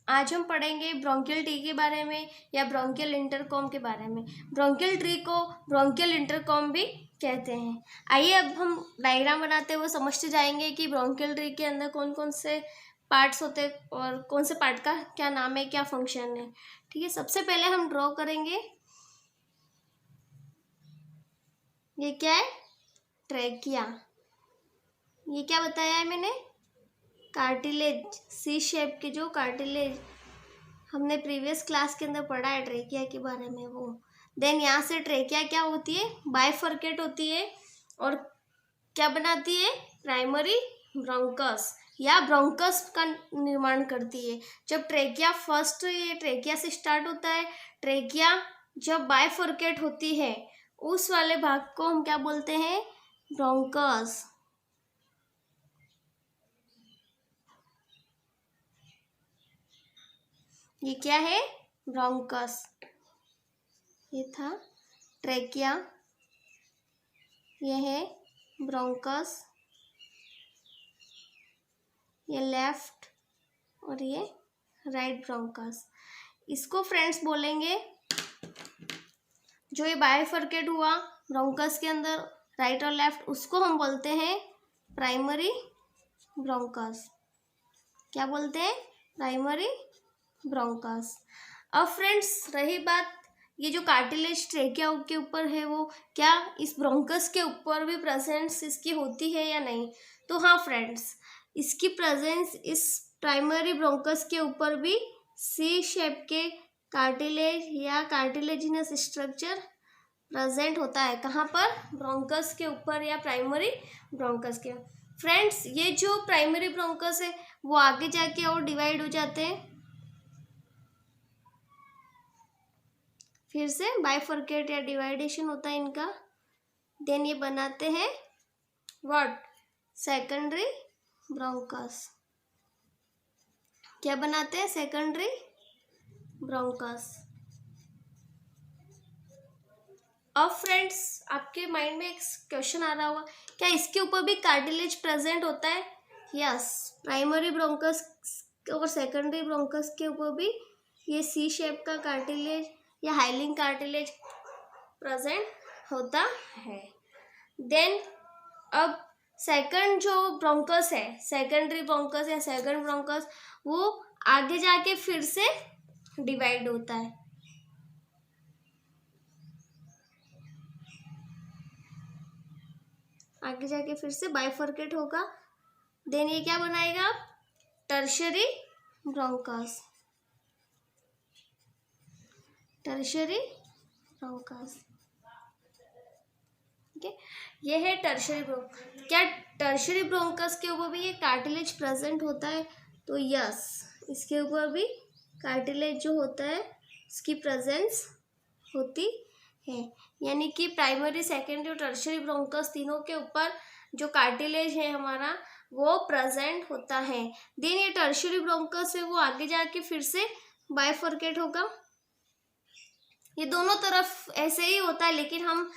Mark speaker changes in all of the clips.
Speaker 1: आज हम पढ़ेंगे ब्रोंकियल ट्री के बारे में या ब्रोंकियल इंटरकॉम के बारे में। ब्रोंकियल ट्री को ब्रोंकियल इंटरकॉम भी कहते हैं। आइए अब हम डायग्राम बनाते हुए समझते जाएंगे कि ब्रोंकियल ट्री के अंदर कौन कौन से पार्ट्स होते हैं और कौन से पार्ट का क्या नाम है, क्या फंक्शन है। ठीक है, सबसे पहले हम ड्रॉ करेंगे। ये क्या है? ट्रैकिया। ये क्या बताया है मैंने? कार्टिलेज, सी शेप के जो कार्टिलेज हमने प्रीवियस क्लास के अंदर पढ़ा है ट्रेकिया के बारे में वो। देन यहाँ से ट्रेकिया क्या होती है? बाइफर्केट होती है और क्या बनाती है? प्राइमरी ब्रोंकस या ब्रोंकस का निर्माण करती है। जब ट्रेकिया फर्स्ट ये ट्रेकिया से स्टार्ट होता है। ट्रेकिया जब बाइफर्केट होती है उस वाले भाग को हम क्या बोलते हैं? ब्रोंकस। ये क्या है? ब्रोंकस। ये था ट्रेकिया, ये है ब्रोंकस, ये लेफ्ट और ये राइट ब्रोंकस। इसको फ्रेंड्स बोलेंगे, जो ये बाइफर्केट हुआ ब्रोंकस के अंदर राइट और लेफ्ट, उसको हम बोलते हैं प्राइमरी ब्रोंकस। क्या बोलते हैं? Primary bronchus. अब फ्रेंड्स रही बात, ये जो कार्टिलेज ट्रेकिया के ऊपर है वो क्या इस ब्रोंकस के ऊपर भी प्रेजेंस इसकी होती है या नहीं? तो हाँ फ्रेंड्स, इसकी प्रेजेंस इस प्राइमरी ब्रोंकस के ऊपर भी सी शेप के कार्टिलेज या कार्टिलेजिनस स्ट्रक्चर प्रेजेंट होता है। कहाँ पर? ब्रोंकस के ऊपर या प्राइमरी ब्रोंकस के। फ्रेंड्स ये जो प्राइमरी ब्रोंकस है वो आगे जाके और डिवाइड हो जाते हैं, फिर से बाइफर्केट या डिवाइडेशन होता है इनका। देन ये बनाते हैं व्हाट? Secondary bronchus. क्या बनाते हैं? Secondary bronchus. अब फ्रेंड्स आपके माइंड में एक क्वेश्चन आ रहा होगा, क्या इसके ऊपर भी कार्टिलेज प्रेजेंट होता है? यस, प्राइमरी ब्रोंकस और सेकेंडरी ब्रोंकस के ऊपर भी ये सी शेप का कार्टिलेज या हाइलिंग कार्टिलेज प्रेजेंट होता है। देन अब सेकंड जो ब्रोंकस है, सेकेंडरी ब्रोंकस या सेकंड ब्रोंकस, वो आगे जाके फिर से डिवाइड होता है। आगे जाके फिर से बाइफर्केट होगा। देन ये क्या बनाएगा? Tertiary bronchus. Tertiary bronchus. ठीक है, ये है टर्शियरी ब्रोंकस। क्या टर्शियरी ब्रोंकस के ऊपर भी ये कार्टिलेज प्रेजेंट होता है? तो यस, इसके ऊपर भी कार्टिलेज जो होता है इसकी प्रेजेंस होती है। यानी कि प्राइमरी, सेकेंडरी और टर्शियरी ब्रोंकस तीनों के ऊपर जो कार्टिलेज है हमारा वो प्रेजेंट होता है। देन ये टर्शियरी ब्रोंकस है वो आगे जाके फिर से बाइफर्केट होगा। ये दोनों तरफ ऐसे ही होता है, लेकिन हम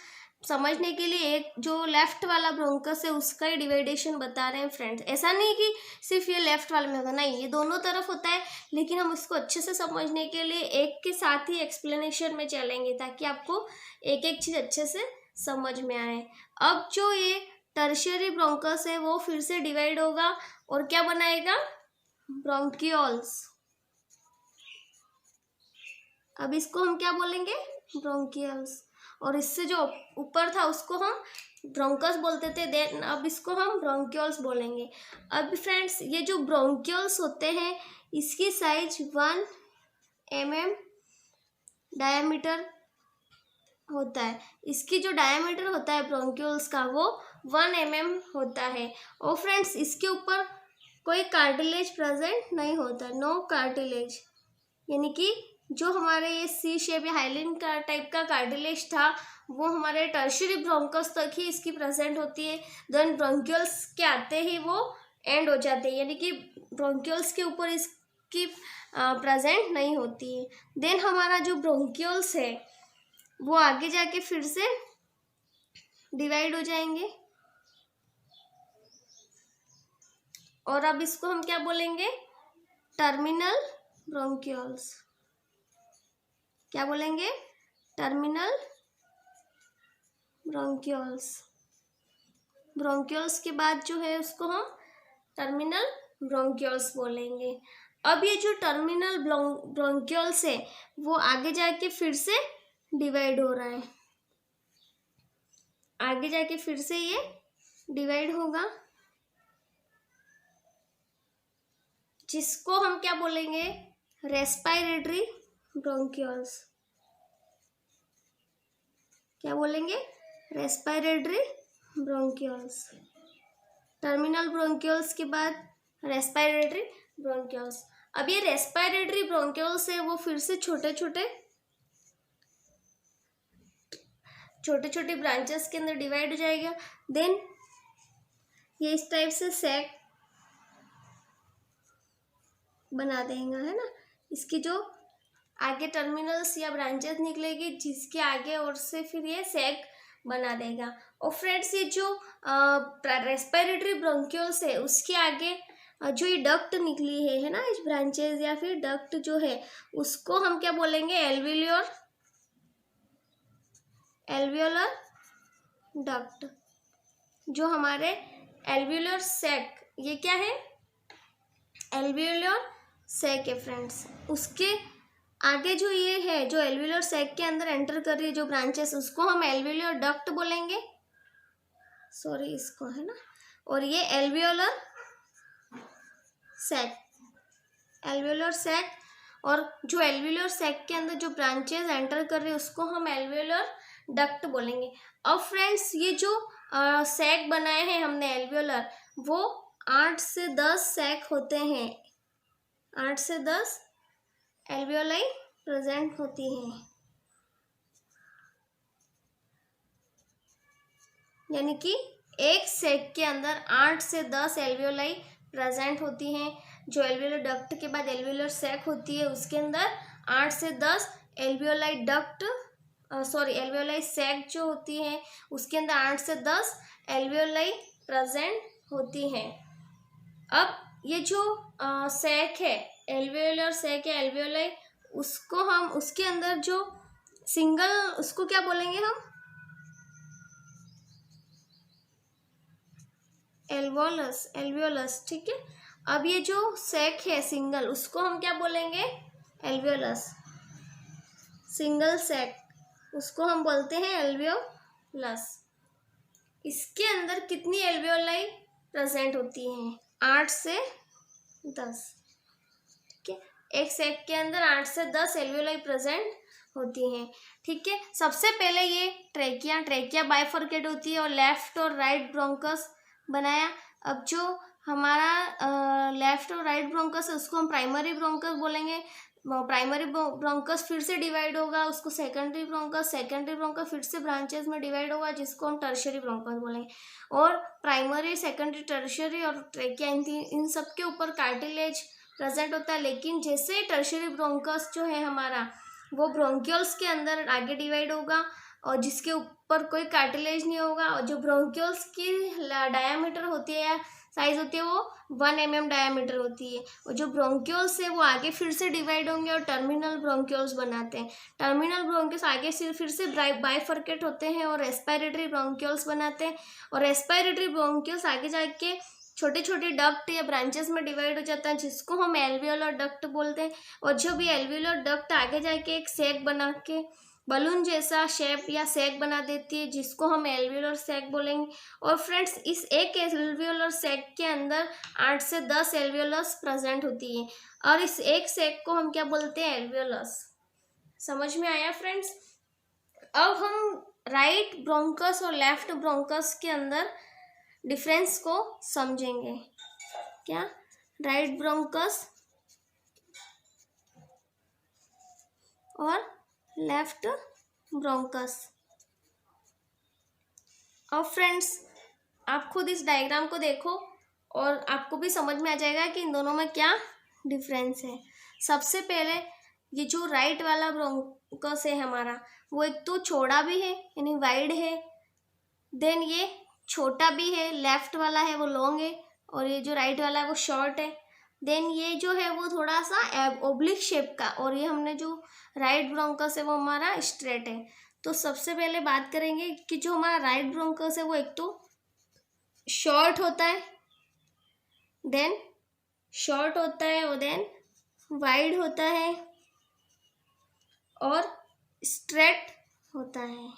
Speaker 1: समझने के लिए एक जो लेफ्ट वाला ब्रोंकस है उसका ही डिवाइडेशन बता रहे हैं फ्रेंड्स। ऐसा नहीं कि सिर्फ ये लेफ्ट वाले में होगा, नहीं, ये दोनों तरफ होता है, लेकिन हम इसको अच्छे से समझने के लिए एक के साथ ही एक्सप्लेनेशन में चलेंगे ताकि आपको एक एक चीज़ अच्छे से समझ में आए। अब जो ये टर्शियरी ब्रोंकस है वो फिर से डिवाइड होगा और क्या बनाएगा? ब्रोंकियोल्स। अब इसको हम क्या बोलेंगे? ब्रोंकियल्स। और इससे जो ऊपर था उसको हम ब्रोंकस बोलते थे। देन अब इसको हम ब्रोंकियोल्स बोलेंगे। अब फ्रेंड्स ये जो ब्रोंकियोल्स होते हैं इसकी साइज 1 mm डायमीटर होता है। इसकी जो डायमीटर होता है ब्रोंकियोल्स का वो 1 mm होता है। और फ्रेंड्स इसके ऊपर कोई कार्टिलेज प्रेजेंट नहीं होता, नो कार्टिलेज। यानी कि जो हमारे ये सी शेप या हाइलिन का टाइप का कार्टिलेज था वो हमारे टर्शियरी ब्रोंकस तक ही इसकी प्रेजेंट होती है। देन ब्रोंकियल्स के आते ही वो एंड हो जाते हैं, यानी कि ब्रोंकियल्स के ऊपर इसकी प्रेजेंट नहीं होती है। देन हमारा जो ब्रोंकियल्स है वो आगे जाके फिर से डिवाइड हो जाएंगे और अब इसको हम क्या बोलेंगे? टर्मिनल ब्रोंक्यूल्स, क्या बोलेंगे? Terminal bronchioles. ब्रोंक्यूल्स के बाद जो है उसको हम टर्मिनल ब्रोंक्यूल्स बोलेंगे। अब ये जो टर्मिनल ब्रोंक्यूल्स है वो आगे जाके फिर से डिवाइड हो रहा है, आगे जाके फिर से ये डिवाइड होगा, जिसको हम क्या बोलेंगे? Respiratory bronchioles. क्या बोलेंगे? Respiratory bronchioles. टर्मिनल ब्रोंक्यूल्स के बाद रेस्पिरेटरी ब्रोंक्यूल्स। अब ये रेस्पिरेटरी ब्रोंक्यूल्स है वो फिर से छोटे छोटे ब्रांचेस के अंदर डिवाइड हो जाएगा। देन ये इस टाइप से सैक बना देगा, है ना। इसकी जो आगे टर्मिनल्स या ब्रांचेस निकलेगी जिसके आगे और से फिर ये सैक बना देगा। और फ्रेंड्स ये जो रेस्पिरेटरी ब्रोंक्यूल्स है उसके आगे जो ये डक्ट निकली है ना, इस ब्रांचेस या फिर डक्ट जो है उसको हम क्या बोलेंगे? Alveolar duct. जो हमारे एल्वियोलर सैक, ये क्या है? एल्वियोलर सैक है फ्रेंड्स। उसके आगे जो ये है, जो एल्वियोलर सैक के अंदर एंटर कर रही है जो ब्रांचेस, उसको हम एल्वियोलर डक्ट बोलेंगे, सॉरी इसको, है ना। और ये एल्वियोलर सैक, एल्वियोलर सैक, और जो एल्वियोलर सैक के अंदर जो ब्रांचेस एंटर कर रही है उसको हम एल्वियोलर डक्ट बोलेंगे। अब फ्रेंड्स ये जो सैक बनाए हैं हमने एल्वियोलर, वो 8 से 10 सैक होते हैं, 8 से 10 एल्वियोलाई प्रेजेंट होती हैं, यानी कि एक सैक के अंदर 8 से 10 एल्वियोलाई प्रेजेंट होती हैं। जो एल्वियोलर डक्ट के बाद एल्वियोलर सैक होती है उसके अंदर 8 से 10 एल्वियोलाई डक्ट एल्वियोलाई सैक जो होती है उसके अंदर 8 से 10 एल्वियोलाई प्रेजेंट होती हैं। अब ये जो सैक है, एल्वियोलर सैक है एल्वियोलाई, उसको हम उसके अंदर जो सिंगल, उसको क्या बोलेंगे हम? एल्वियोलस, ठीक है। अब ये जो सैक है सिंगल, उसको हम क्या बोलेंगे? एल्वियोलस। सिंगल सैक, उसको हम बोलते हैं एल्वियोलस। इसके अंदर कितनी एल्वियोलाई प्रेजेंट होती हैं? 8 से 10, ठीक है। एक सैक के अंदर 8 से 10 एल्वियोलाई प्रेजेंट होती हैं, ठीक है। सबसे पहले ये ट्रेकिया बाइफरकेट होती है और लेफ्ट और राइट ब्रोंकस बनाया। अब जो हमारा लेफ्ट और राइट ब्रोंकस है उसको हम प्राइमरी ब्रोंकस बोलेंगे। प्राइमरी ब्रोंकस फिर से डिवाइड होगा, उसको सेकेंडरी ब्रोंकस फिर से ब्रांचेस में डिवाइड होगा जिसको हम टर्शियरी ब्रोंकस बोलेंगे। और प्राइमरी, सेकेंडरी, टर्शियरी और ट्रेकिया, इन सब के ऊपर कार्टिलेज प्रेजेंट होता है। लेकिन जैसे टर्शियरी ब्रोंकस जो है हमारा, वो ब्रोंक्यूल्स के अंदर आगे डिवाइड होगा और जिसके ऊपर कोई कार्टिलेज नहीं होगा। और जो ब्रोंक्यूल्स की डायामीटर होती है, साइज होती है, वो 1 mm डायामीटर होती है। और जो ब्रोंक्यूल्स है वो आगे फिर से डिवाइड होंगे और टर्मिनल ब्रोंक्यूल्स बनाते हैं। टर्मिनल ब्रोंक्यूल्स आगे से फिर से बाइफरकेट होते हैं और रेस्पिरेटरी ब्रोंक्यूल्स बनाते हैं। और रेस्पिरेटरी ब्रोंक्यूल्स आगे जाके छोटे छोटे डक्ट या ब्रांचेस में डिवाइड हो जाता है जिसको हम एल्वियोलर डक्ट बोलते हैं। और जब ये एल्वियोलर डक्ट आगे जाके एक सैक बना के बलून जैसा शेप या सैक बना देती है जिसको हम एल्वियोलर सैक बोलेंगे। और फ्रेंड्स इस एक एल्वियोलर सैक के अंदर 8 से 10 एल्वियोलस प्रेजेंट होती है और इस एक सैक को हम क्या बोलते हैं? एल्वियोलस। समझ में आया फ्रेंड्स? अब हम राइट ब्रोंकस और लेफ्ट ब्रोंकस के अंदर डिफरेंस को समझेंगे। क्या? राइट ब्रोंकस और लेफ्ट ब्रोंकस। अब फ्रेंड्स आप खुद इस डायग्राम को देखो और आपको भी समझ में आ जाएगा कि इन दोनों में क्या डिफरेंस है। सबसे पहले ये जो राइट वाला ब्रोंकस है हमारा, वो एक तो चौड़ा भी है यानी वाइड है, देन ये छोटा भी है, लेफ्ट वाला है वो लॉन्ग है और ये जो राइट वाला है वो शॉर्ट है। देन ये जो है वो थोड़ा सा ओब्लिक शेप का, और ये हमने जो राइट ब्रोंकस है वो हमारा स्ट्रेट है। तो सबसे पहले बात करेंगे कि जो हमारा राइट ब्रोंकस है वो एक तो शॉर्ट होता है, देन शॉर्ट होता है, और देन वाइड होता है और स्ट्रेट होता है।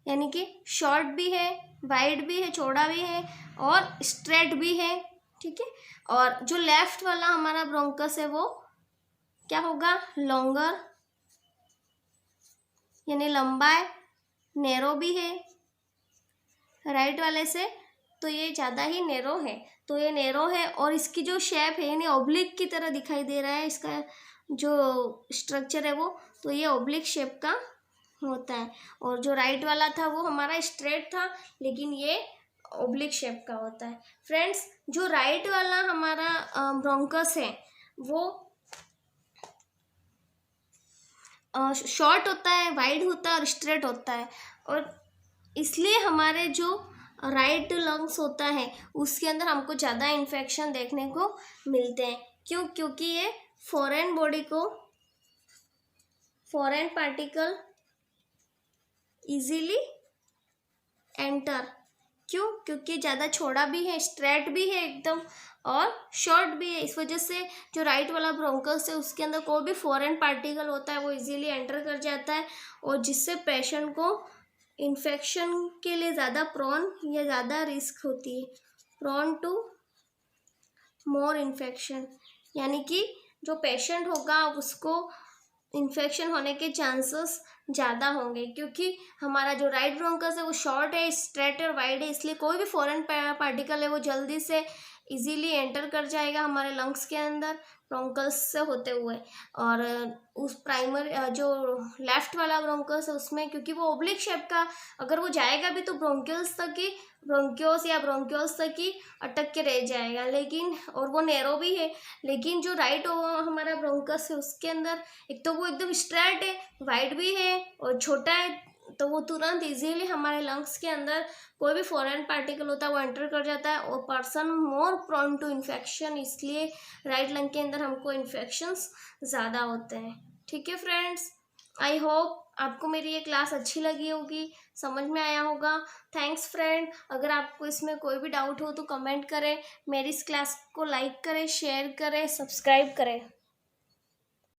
Speaker 1: यानी कि शॉर्ट भी है, वाइड भी है, चौड़ा भी है और स्ट्रेट भी है। ठीक है, और जो लेफ्ट वाला हमारा ब्रोंकस है वो क्या होगा, लॉन्गर यानी लंबा है, नैरो भी है राइट वाले से, तो ये ज़्यादा ही नैरो है। तो ये नैरो है और इसकी जो शेप है यानी ओब्लिक की तरह दिखाई दे रहा है, इसका जो स्ट्रक्चर है वो, तो ये ओब्लिक शेप का होता है। और जो राइट वाला था वो हमारा स्ट्रेट था, लेकिन ये ओब्लिक शेप का होता है। फ्रेंड्स, जो राइट वाला हमारा ब्रोंकस है वो शॉर्ट होता है, वाइड होता है और स्ट्रेट होता है, और इसलिए हमारे जो राइट लंग्स होता है उसके अंदर हमको ज़्यादा इन्फेक्शन देखने को मिलते हैं। क्यों? क्योंकि ये फॉरेन बॉडी को, फॉरेन पार्टिकल इजीली एंटर। क्यों? क्योंकि ज़्यादा छोड़ा भी है, स्ट्रेट भी है एकदम, और शॉर्ट भी है। इस वजह से जो राइट वाला ब्रोंकस है उसके अंदर कोई भी फॉरेन पार्टिकल होता है वो इजीली एंटर कर जाता है, और जिससे पेशेंट को इन्फेक्शन के लिए ज़्यादा प्रोन या ज़्यादा रिस्क होती है, प्रोन टू मोर इन्फेक्शन। यानी कि जो पेशेंट होगा उसको इन्फेक्शन होने के चांसेस ज़्यादा होंगे, क्योंकि हमारा जो राइट ब्रोंकस है वो शॉर्ट है, स्ट्रेट और वाइड है, इसलिए कोई भी फॉरेन पार्टिकल है वो जल्दी से इजीली एंटर कर जाएगा हमारे लंग्स के अंदर ब्रोंकल्स से होते हुए। और उस जो लेफ्ट वाला ब्रोंकस है उसमें, क्योंकि वो ओब्लिक शेप का, अगर वो जाएगा भी तो ब्रोंकियल्स तक ही, ब्रोंकियोस या ब्रोंकियोल्स तक ही अटक के रह जाएगा, लेकिन और वो नैरो भी है। लेकिन जो राइट हमारा ब्रोंकस है उसके अंदर एक तो वो एकदम स्ट्रेट है, वाइड भी है और छोटा है, तो वो तुरंत इजीली हमारे लंग्स के अंदर कोई भी फॉरेन पार्टिकल होता है वो एंटर कर जाता है, और person more prone to infection. इसलिए राइट लंग के अंदर हमको इन्फेक्शंस ज़्यादा होते हैं। ठीक है फ्रेंड्स, आई होप आपको मेरी ये क्लास अच्छी लगी होगी, समझ में आया होगा। Thanks friend. अगर आपको इसमें कोई भी डाउट हो तो कमेंट करें, मेरी इस क्लास को लाइक करें, शेयर करें, सब्सक्राइब करें।